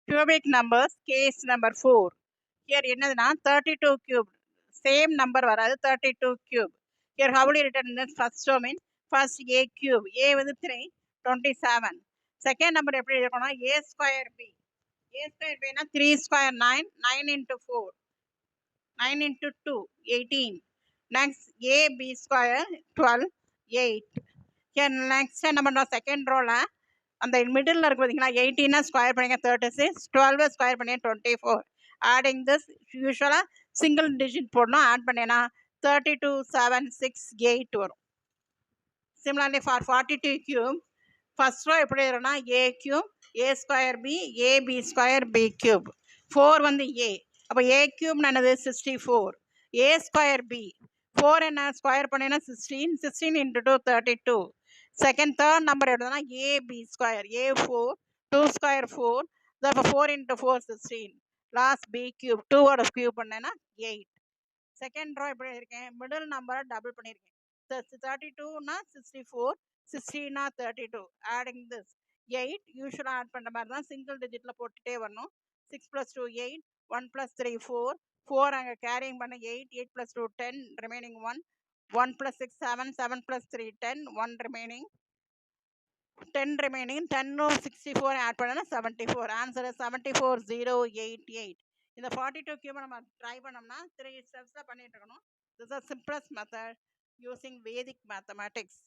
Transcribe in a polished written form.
cubic numbers case number 4. Here என்னதுனா 32 cube. Same number வராது 32 cube. Here how will you written in this first domain? First a cube. A வந்து 3, 27. Second number எப்படி எழுதணும்னா a square b. A square b னா 3 square 9, 9 into 4. 9 into 2, 18. Next a b square 12, 8. Here next நம்ம second row ல அந்த middle இருக்கு பார்த்தீங்களா 18 square பண்ணிங்க 36, 12 ஸ்கொயர் பண்ணி 24. ஆடிங் திஸ் யூஸ்வலாக சிங்கிள் டிஜிட் போடணும். ஆட் பண்ணேன்னா 32, 7, 6, 8 வரும். Similarly for 42 cube first row எப்படி வரும்னா a cube a square b a b square b cube. 4 வந்து ஏ, அப்போ ஏ கியூப் என்னது 64. ஏ ஸ்கொயர் பி 4 என்ன ஸ்கொயர் பண்ணினா 16, 16 into 2 32. Second third number எடுத்தோம்னா ab square a4 2 square 4, therefore 4 into 4 16. Last b cube 2 ஓட cube பண்ணேன்னா 8. செகண்ட் ரோ எப்படி இருக்கேன் மிடில் நம்பரை டபுள் பண்ணியிருக்கேன். 32னா 64, 16னா 32. ஆடிங் திஸ் 8 யூஸ்வலாக ஆட் பண்ணுற மாதிரி தான் சிங்கிள் டிஜிட்டில் போட்டுகிட்டே வரணும். 6 + 2 8, 1 + 3 4, 4 அங்கே கேரிங் பண்ண 8, 8 + 2 10, remaining 1, 1 + 6 7, 7 + 3 10, 1 remaining, 10 remaining, 10 64 add பண்ணனா 74. Answer is 74088. இந்த 42 cube நம்ம ட்ரை பண்ணோம்னா 3 steps பண்ணிட்டு இருக்கணும். This is the simplest method using Vedic mathematics.